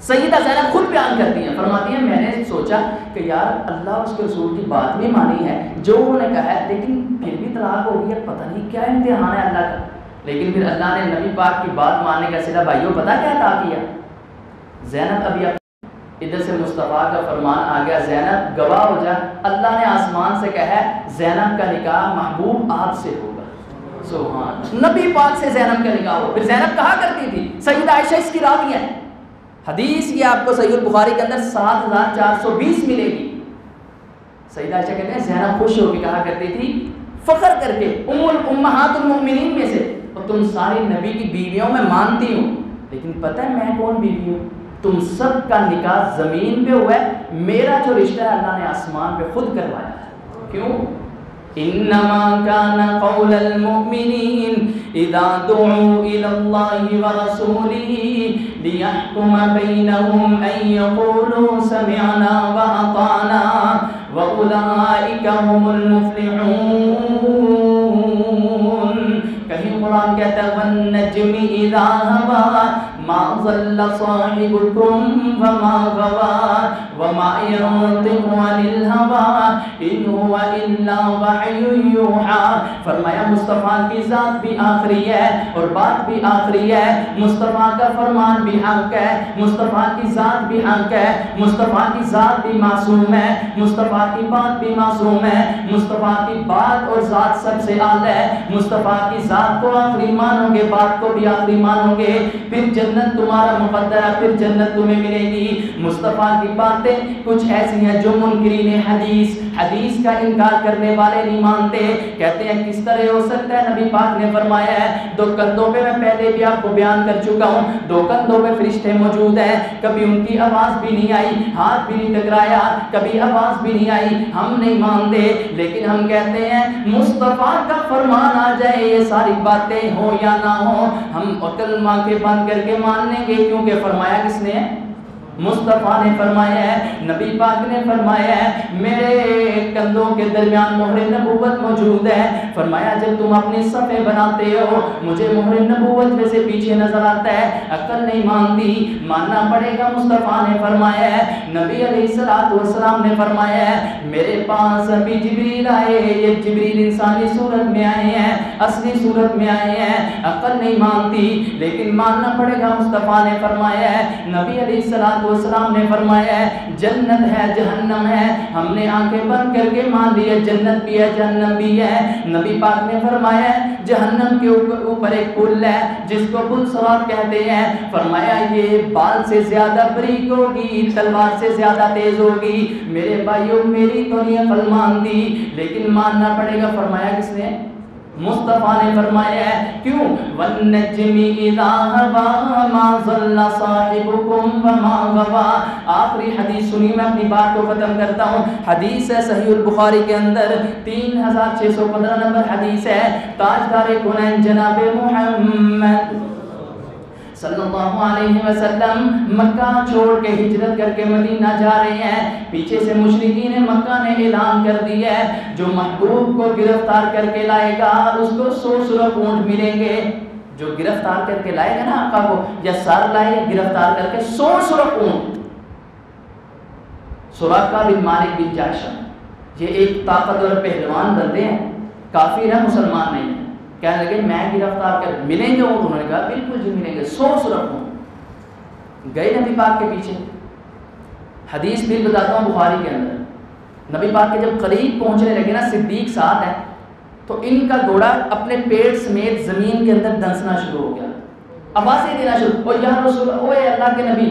سیدہ زینب خود بیان کرتی ہیں فرماتی ہیں میں نے سوچا کہ یار اللہ اس کے رسول کی بات بھی مانی ہے جو انہوں نے کہا ہے لیکن پھر بھی طلاق ہو گئی ہے پتہ نہیں کیا امتحان ہے اللہ کا. لیکن پھر اللہ نے نبی پاک کی بات ماننے کا صلہ بھائیوں پتہ کیا عطا کیا. زینب ابھی ادھر سے مصطفیٰ کا فرمان آ گیا زینب گواہ ہو جا اللہ نے آسمان سے کہا ہے زینب کا نکاح محبوب آپ سے ہوگا. سبحان نبی پاک سے زینب کا نکاح ہو. پھر زینب کہا کرتی تھی سیدہ عائشہ اس کی راوی ہے حدیث یہ آپ کو صحیح البخاری کے اندر 7420 ملے گی. سیدہ عائشہ کہتے ہیں زینب خوش ہو کے کہا کرتی تھی فخر کر کے امہات المؤمنین میں سے اور تم ساری نبی کی بیویوں میں مانتی ہوں لیکن پتہ ہے میں کون بیوی ہوں تم سب کا نکاح زمین پہ ہوا ہے میرا جو رشتہ ہے اللہ نے آسمان پہ خود کروایا ہے. کیوں انما كان قول المؤمنين اذا دعوا الى الله ورسوله ليحكم بينهم ان يقولوا سمعنا واطعنا واولئك هم المفلحون. کہیں قرآن کہتا ہے والنجم اذا هوى ما ضل صاحبكم وما غوى وما ينطق عن الهوى ان هو الا وحی یوحی. فرمایا مصطفیٰ کی ذات بھی آخری ہے اور بات بھی آخری ہے. مصطفیٰ کا فرمان بھی حق ہے مصطفیٰ کی ذات بھی حق ہے مصطفیٰ کی ذات بھی معصوم ہے مصطفیٰ کی بات بھی معصوم ہے مصطفیٰ کی بات اور ذات سب سے اعلیٰ ہے. مصطفیٰ کی ذات کو آخری مانو گے بات کو بھی آخری مانو گے پھر جنت تمہارا مقدر ہے پھر جنت تمہیں ملے گی. مصطفیٰ کی باتیں کچھ ایسی ہیں جو منکرین حدیث کا انکار کرنے والے نہیں مانتے. کہتے ہیں کس طرح ہو سکتا ہے نبی پاک نے فرمایا ہے دو کندھوں پہ میں پہلے بھی آپ کو بیان کر چکا ہوں دو کندھوں پہ فرشتے موجود ہیں کبھی ان کی آواز بھی نہیں آئی ہاتھ بھی نہیں ٹکرایا کبھی آواز بھی نہیں آئی ہم نہیں مانتے. لیکن ہم کہتے ہیں مصطفیٰ کا فرمان آ جائے یہ ساری باتیں ہو یا نہ ہو ہم عقل آنکھیں بند کر کے مان لیں گے کیونکہ فرمایا کس نے مصطفیٰ نے فرمایا ہے نبی پاک نے فرمایا ہے میرے کندھوں کے درمیان مہر نبوت موجود ہے. فرمایا جب تم اپنی صفیں بناتے ہو مجھے مہر نبوت میں سے پیچھے نظر آتا ہے عقل نہیں مانتی ماننا پڑے گا. مصطفیٰ نے فرمایا ہے نبی علیہ الصلوۃ والسلام نے فرمایا ہے میرے پاس ابھی جبریل آئے یہ جبریل انسانی صورت میں آئے ہیں اصلی صورت میں آئے ہیں عقل نہیں مانتی لیکن ماننا پڑے گا. مصطفیٰ نے فرمایا ہے نبی علیہ الصلوۃ والسلام نے فرمایا ہے جنت ہے جہنم ہے ہم نے آنکھیں بند کر کے مان لی ہے جنت بھی ہے جہنم بھی ہے. نبی پاک نے فرمایا ہے جہنم کے اوپر ایک پل ہے جس کو پل صراط کہتے ہیں. فرمایا یہ بال سے زیادہ بریک ہوگی تلوار سے زیادہ تیز ہوگی. میرے بھائیوں میری تو نہیں عقل مانتی لیکن ماننا پڑے گا. فرمایا کس نے مصطفیٰ نے فرمایا ہے کیوں والنجم اذا هوى ما ضل صاحبكم وما غوى. آخری حدیث سنی میں اپنی بات کو ختم کرتا ہوں. حدیث ہے صحیح البخاری کے اندر 3615 نمبر حدیث ہے. تاجدار کونین جناب محمد صلی اللہ علیہ وسلم مکہ چھوڑ کے ہجرت کر کے مدینہ جا رہے ہیں. پیچھے سے مشرکین مکہ نے اعلان کر دیا ہے جو محبوب کو گرفتار کر کے لائے گا اس کو 100 سرخ اونٹ ملیں گے. جو گرفتار کر کے لائے گا نا آقا کو یا سار لائے یا گرفتار کر کے 100 سرخ اونٹ. سراقہ بن مالک بن جعشم یہ ایک طاقتور پہلوان بندے ہیں کافر ہے مسلمان نہیں ہے. کہنے لگے میں گرفتار کر ملیں گے اونٹ. انہوں نے کہا بالکل جی ملیں گے 100 سرخ اونٹ. گئے نبی پاک کے پیچھے. حدیث بھی بتاتا ہوں بخاری کے اندر نبی پاک کے جب قریب پہنچنے لگے نا صدیق ساتھ ہے تو ان کا گھوڑا اپنے پیٹ سمیت زمین کے اندر دنسنا شروع ہو گیا. آوازیں دینا شروع او یا رسول او اے اللہ کے نبی.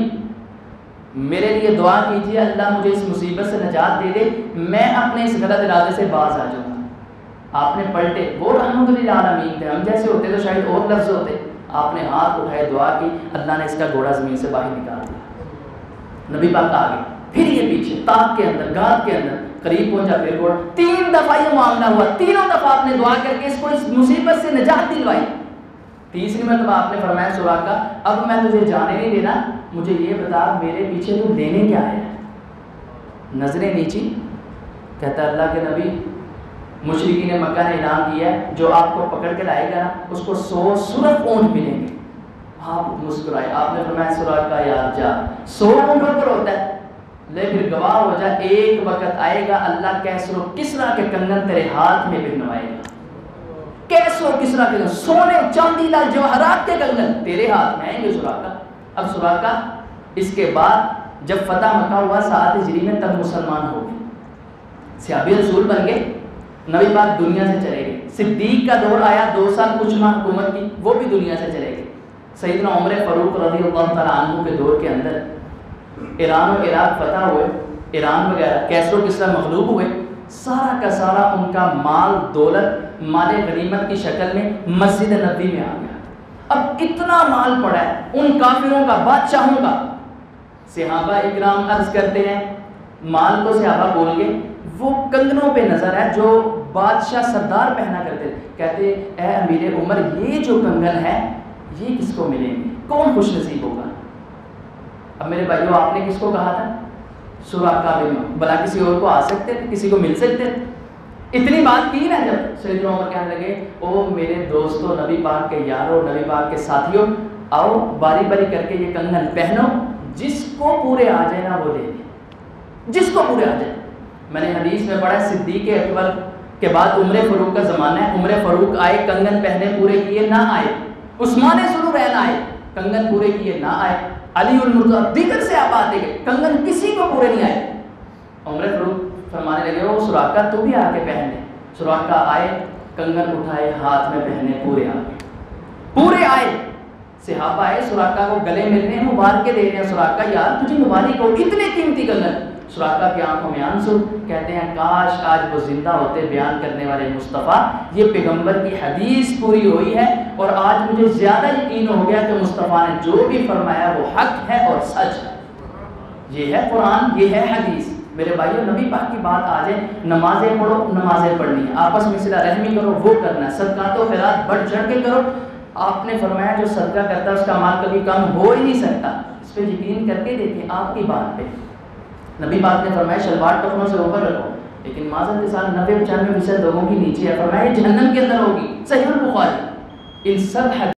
میرے لیے دعا کیجیے اللہ مجھے اس مصیبت سے نجات دے دے، میں اپنے اس غلط ارادے سے باز آ جاؤں گا۔ آپ نے پلٹے، وہ رحمتُ للعالمین تھے، ہم جیسے ہوتے تو شاید اور لفظ ہوتے، آپ نے ہاتھ اٹھائے، دعا کی، اللہ نے اس کا گھوڑا زمین سے باہر نکال دیا۔ نبی پاک آگے، پھر یہ پیچھے، تاک کے اندر، گات کے اندر، قریب پہنچا، پھر گھوڑا، 3 دفعہ یہ معاملہ ہوا، تینوں دفعہ آپ نے دعا کر کے اس کو اس مصیبت سے نجات دلوائی۔ تیسری مرتبہ آپ نے فرمایا سراقہ اب میں تجھے جانے نہیں دینا، مجھے یہ بتا میرے پیچھے تو لینے کیا ہے؟ نظریں نیچی، کہتا اللہ کے نبی مشرکین مکہ نے اعلان کیا ہے جو آپ کو پکڑ کے لائے گا نا اس کو 100 سرخ اونٹ ملیں گے۔ آپ مسکرائے، آپ نے فرمایا سراقہ یار جا، 100 اونٹوں پر ہوتا ہے، لے پھر گواہ ہو جا، ایک وقت آئے گا اللہ کیسر و کسریٰ کے کنگن تیرے ہاتھ میں پہنوائے گا، کیسر و کسریٰ کے کنگن، سونے چاندی لال جواہرات کے کنگن تیرے ہاتھ میں آئیں گے سراقہ۔ اب سراقہ اس کے بعد جب فتح مکہ ہوا 7 ہجری میں تب مسلمان ہو گئے، صحابی رسول بن گئے، نبی پاک دنیا سے چلے گئے۔ صدیق کا دور آیا، 2 سال کچھ ماہ حکومت کی، وہ بھی دنیا سے چلے گئے۔ سیدنا عمر فاروق رضی اللہ تعالیٰ عنہ کے دور کے اندر ایران و عراق فتح ہوئے، ایران وغیرہ کیسر و کسریٰ مغلوب ہوئے، سارا کا سارا ان کا مال دولت مال غنیمت کی شکل میں مسجد نبوی میں آ گیا۔ اب اتنا مال پڑا ہے ان کافروں کا، بادشاہوں کا۔ صحابہ اکرام عرض کرتے ہیں، مال کو صحابہ بول گئے، وہ کنگنوں پہ نظر ہے جو بادشاہ سردار پہنا کرتے، کہتے اے امیر عمر یہ جو کنگن ہے یہ کس کو ملیں گے، کون خوش نصیب ہوگا؟ اب میرے بھائیو آپ نے کس کو کہا تھا؟ سراقہ بن، بلا کسی اور کو آ سکتے تھے، کسی کو مل سکتے تھے؟ اتنی بات کی نا جب سیدنا عمر کہنے لگے او میرے دوستو، نبی پاک کے یارو، نبی پاک کے ساتھیوں، آؤ باری باری کر کے یہ کنگن پہنو، جس کو پورے آ جائے نا وہ لے لے، جس کو پورے آ جائے۔ میں نے حدیث میں پڑھا صدیق اکبر کے بعد عمر فاروق کا زمانہ ہے، عمر فاروق آئے کنگن پہنے پورے کیے نہ آئے، عثمان ذوالنورین آئے کنگن پورے کیے نہ آئے، علی المرتضیٰ دیگر سے آپ آتے گئے، کنگن کسی کو پورے نہیں آئے۔ عمر فاروق فرمانے لگے او سراقہ تو بھی آ کے پہن لے۔ سراقہ آئے، کنگن اٹھائے، ہاتھ میں پہنے، پورے آ گئے، پورے آئے۔ صحابہ آئے سراقہ کو گلے ملنے ہیں، مبارکیں دے رہے ہیں، سراقہ یار تجھے مبارک ہو، اتنے قیمتی کنگن۔ سراقہ کی آنکھوں میں آنسو، کہتے ہیں کاش آج وہ زندہ ہوتے، بیان کرنے والے مصطفیٰ یہ پیغمبر کی حدیث پوری ہوئی ہے اور آج مجھے زیادہ یقین ہو گیا کہ مصطفیٰ نے جو بھی فرمایا وہ حق ہے اور سچ ہے۔ یہ ہے قرآن، یہ ہے حدیث۔ میرے بھائیو نبی پاک کی بات آ جائے، نمازیں پڑھو، نمازیں پڑھنی ہے، آپس میں صلہ رحمی کرو، وہ کرنا ہے، صدقات و خیرات بڑھ چڑھ کے کرو۔ آپ نے فرمایا جو صدقہ کرتا ہے اس کا مال کبھی کم ہو ہی نہیں سکتا، اس پہ یقین کر کے دیکھیں آپ کی بات پہ۔ نبی پاک نے فرمایا شلوار ٹخنوں سے اوپر رکھو، لیکن معذرت کے ساتھ 90-95% لوگوں کی نیچے ہے، فرمایا جہنم کے اندر ہوگی، صحیح البخاری۔ ان سب